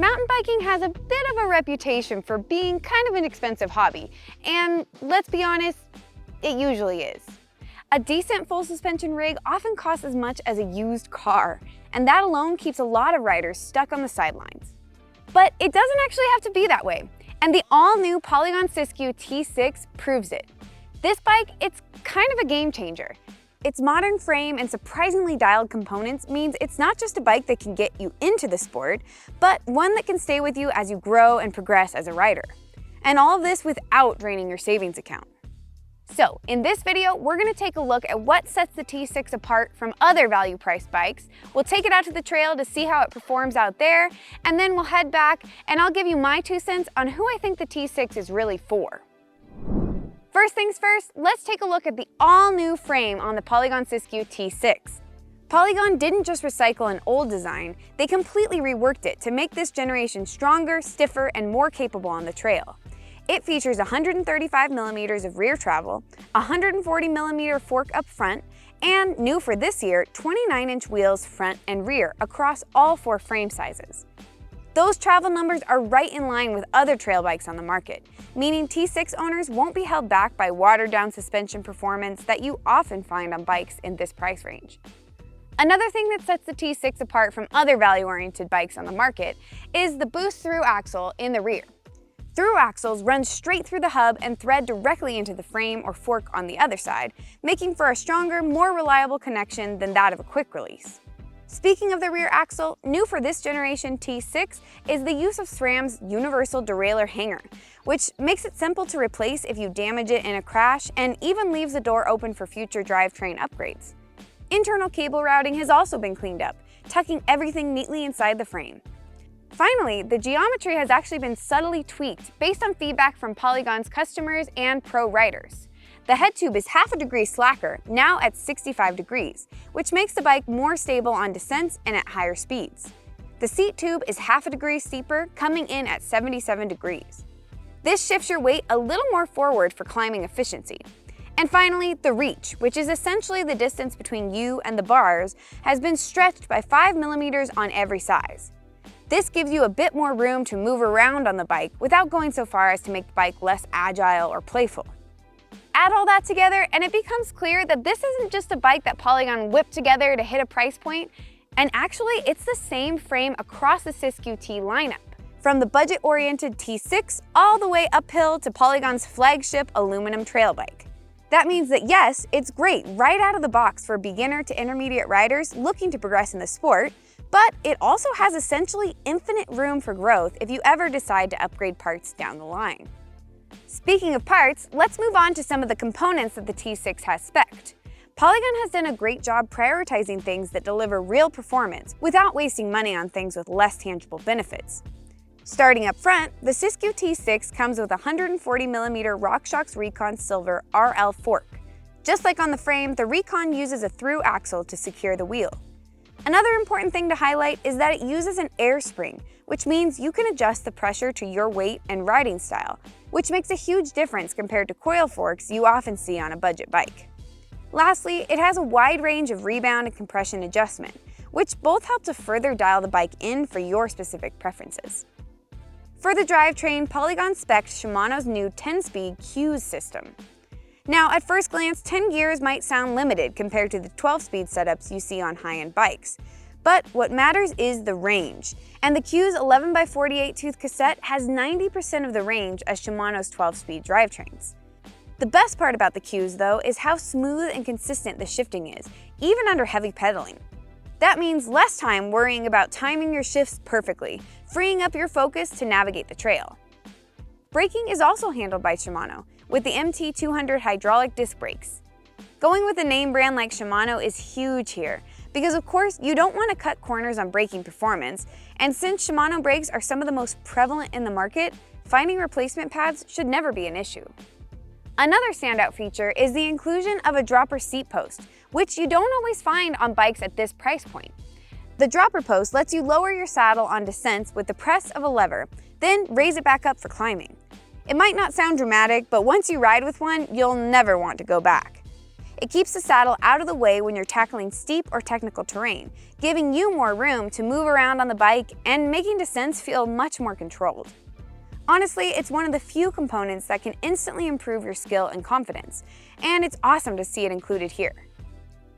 mountain biking has a bit of a reputation for being kind of an expensive hobby, and let's be honest, it usually is. A decent full suspension rig often costs as much as a used car, and that alone keeps a lot of riders stuck on the sidelines. But it doesn't actually have to be that way, and the all-new Polygon Siskiu T6 proves it. This bike, it's kind of a game changer. Its modern frame and surprisingly dialed components means it's not just a bike that can get you into the sport, but one that can stay with you as you grow and progress as a rider. And all of this without draining your savings account. So, in this video, we're going to take a look at what sets the T6 apart from other value-priced bikes. We'll take it out to the trail to see how it performs out there, and then we'll head back and I'll give you my 2 cents on who I think the T6 is really for. First things first, let's take a look at the all-new frame on the Polygon Siskiu T6. Polygon didn't just recycle an old design, they completely reworked it to make this generation stronger, stiffer, and more capable on the trail. It features 135mm of rear travel, 140mm fork up front, and new for this year, 29-inch wheels front and rear across all 4 frame sizes. Those travel numbers are right in line with other trail bikes on the market, meaning T6 owners won't be held back by watered-down suspension performance that you often find on bikes in this price range. Another thing that sets the T6 apart from other value-oriented bikes on the market is the boost-through axle in the rear. Through axles run straight through the hub and thread directly into the frame or fork on the other side, making for a stronger, more reliable connection than that of a quick release. Speaking of the rear axle, new for this generation T6 is the use of SRAM's universal derailleur hanger, which makes it simple to replace if you damage it in a crash and even leaves the door open for future drivetrain upgrades. Internal cable routing has also been cleaned up, tucking everything neatly inside the frame. Finally, the geometry has actually been subtly tweaked based on feedback from Polygon's customers and pro riders. The head tube is half a degree slacker, now at 65 degrees, which makes the bike more stable on descents and at higher speeds. The seat tube is half a degree steeper, coming in at 77 degrees. This shifts your weight a little more forward for climbing efficiency. And finally, the reach, which is essentially the distance between you and the bars, has been stretched by 5mm on every size. This gives you a bit more room to move around on the bike without going so far as to make the bike less agile or playful. Add all that together and it becomes clear that this isn't just a bike that Polygon whipped together to hit a price point, and actually it's the same frame across the Siskiu T lineup, from the budget-oriented T6 all the way uphill to Polygon's flagship aluminum trail bike. That means that yes, it's great right out of the box for beginner to intermediate riders looking to progress in the sport, but it also has essentially infinite room for growth if you ever decide to upgrade parts down the line. Speaking of parts, let's move on to some of the components that the T6 has spec'd. Polygon has done a great job prioritizing things that deliver real performance without wasting money on things with less tangible benefits. Starting up front, the Siskiu T6 comes with a 140mm RockShox Recon Silver RL fork. Just like on the frame, the Recon uses a through axle to secure the wheel. Another important thing to highlight is that it uses an air spring, which means you can adjust the pressure to your weight and riding style, which makes a huge difference compared to coil forks you often see on a budget bike. Lastly, it has a wide range of rebound and compression adjustment, which both help to further dial the bike in for your specific preferences. For the drivetrain, Polygon spec'd Shimano's new 10-speed Q's system. Now, at first glance, 10 gears might sound limited compared to the 12-speed setups you see on high-end bikes. But what matters is the range, and the Q's 11x48 tooth cassette has 90% of the range as Shimano's 12-speed drivetrains. The best part about the Q's, though, is how smooth and consistent the shifting is, even under heavy pedaling. That means less time worrying about timing your shifts perfectly, freeing up your focus to navigate the trail. Braking is also handled by Shimano, with the MT200 hydraulic disc brakes. Going with a name brand like Shimano is huge here, because of course you don't want to cut corners on braking performance, and since Shimano brakes are some of the most prevalent in the market, finding replacement pads should never be an issue. Another standout feature is the inclusion of a dropper seat post, which you don't always find on bikes at this price point. The dropper post lets you lower your saddle on descents with the press of a lever, then raise it back up for climbing. It might not sound dramatic, but once you ride with one, you'll never want to go back. It keeps the saddle out of the way when you're tackling steep or technical terrain, giving you more room to move around on the bike and making descents feel much more controlled. Honestly, it's one of the few components that can instantly improve your skill and confidence, and it's awesome to see it included here.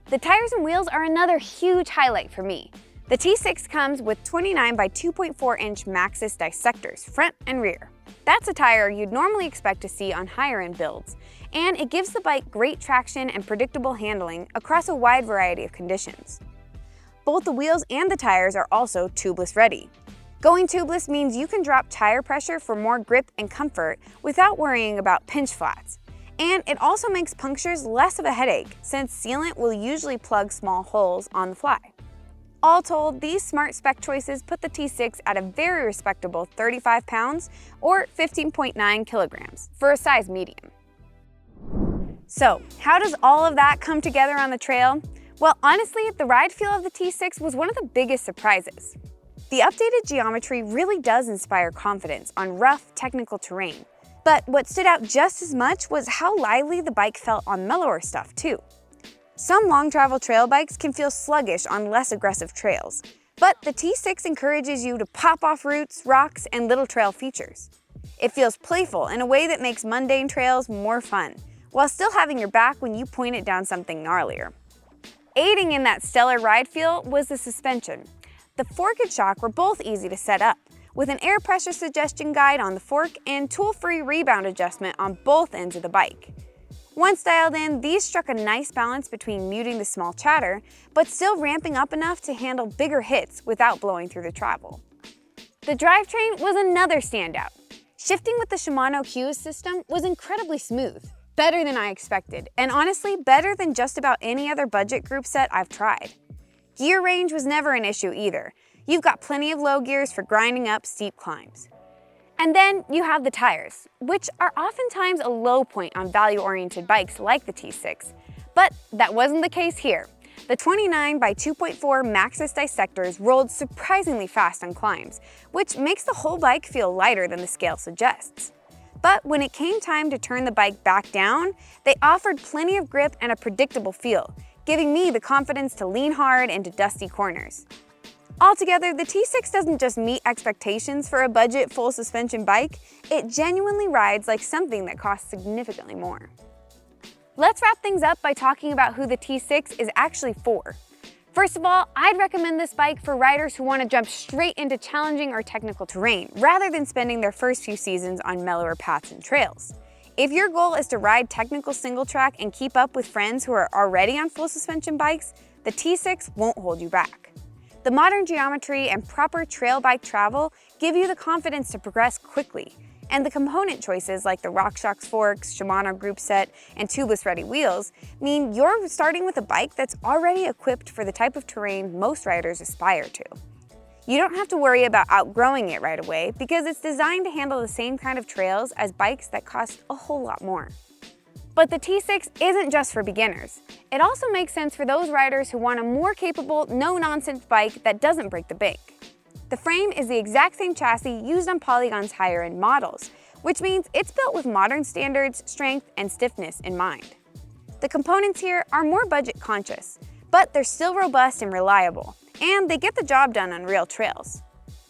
The tires and wheels are another huge highlight for me. The T6 comes with 29 by 2.4 inch Maxxis dissectors, front and rear. That's a tire you'd normally expect to see on higher end builds, and it gives the bike great traction and predictable handling across a wide variety of conditions. Both the wheels and the tires are also tubeless ready. Going tubeless means you can drop tire pressure for more grip and comfort without worrying about pinch flats. And it also makes punctures less of a headache, since sealant will usually plug small holes on the fly. All told, these smart spec choices put the T6 at a very respectable 35 pounds or 15.9 kilograms for a size medium. So, how does all of that come together on the trail? Well, honestly, the ride feel of the T6 was one of the biggest surprises. The updated geometry really does inspire confidence on rough, technical terrain. But what stood out just as much was how lively the bike felt on mellower stuff, too. Some long travel trail bikes can feel sluggish on less aggressive trails, but the T6 encourages you to pop off roots, rocks, and little trail features. It feels playful in a way that makes mundane trails more fun, while still having your back when you point it down something gnarlier. Aiding in that stellar ride feel was the suspension. The fork and shock were both easy to set up, with an air pressure suggestion guide on the fork and tool-free rebound adjustment on both ends of the bike. Once dialed in, these struck a nice balance between muting the small chatter, but still ramping up enough to handle bigger hits without blowing through the travel. The drivetrain was another standout. Shifting with the Shimano Hughes system was incredibly smooth, better than I expected, and honestly better than just about any other budget group set I've tried. Gear range was never an issue either. You've got plenty of low gears for grinding up steep climbs. And then you have the tires, which are oftentimes a low point on value-oriented bikes like the T6. But that wasn't the case here. The 29 by 2.4 Maxxis dissectors rolled surprisingly fast on climbs, which makes the whole bike feel lighter than the scale suggests. But when it came time to turn the bike back down, they offered plenty of grip and a predictable feel, giving me the confidence to lean hard into dusty corners. Altogether, the T6 doesn't just meet expectations for a budget full suspension bike, it genuinely rides like something that costs significantly more. Let's wrap things up by talking about who the T6 is actually for. First of all, I'd recommend this bike for riders who want to jump straight into challenging or technical terrain, rather than spending their first few seasons on mellower paths and trails. If your goal is to ride technical single track and keep up with friends who are already on full suspension bikes, the T6 won't hold you back. The modern geometry and proper trail bike travel give you the confidence to progress quickly, and the component choices like the RockShox forks, Shimano group set, and tubeless ready wheels mean you're starting with a bike that's already equipped for the type of terrain most riders aspire to. You don't have to worry about outgrowing it right away because it's designed to handle the same kind of trails as bikes that cost a whole lot more. But the T6 isn't just for beginners. It also makes sense for those riders who want a more capable, no-nonsense bike that doesn't break the bank. The frame is the exact same chassis used on Polygon's higher-end models, which means it's built with modern standards, strength, and stiffness in mind. The components here are more budget-conscious, but they're still robust and reliable, and they get the job done on real trails.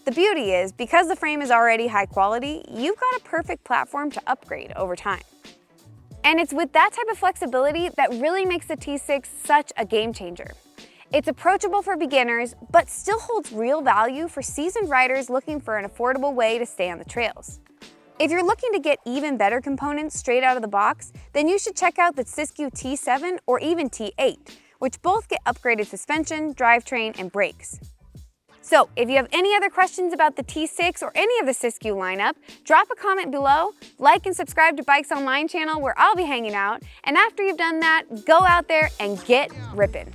The beauty is, because the frame is already high quality, you've got a perfect platform to upgrade over time. And it's with that type of flexibility that really makes the T6 such a game changer. It's approachable for beginners, but still holds real value for seasoned riders looking for an affordable way to stay on the trails. If you're looking to get even better components straight out of the box, then you should check out the Siskiu T7 or even T8, which both get upgraded suspension, drivetrain, and brakes. So if you have any other questions about the T6 or any of the Siskiu lineup, drop a comment below, like and subscribe to BikesOnline channel where I'll be hanging out, and after you've done that, go out there and get ripping.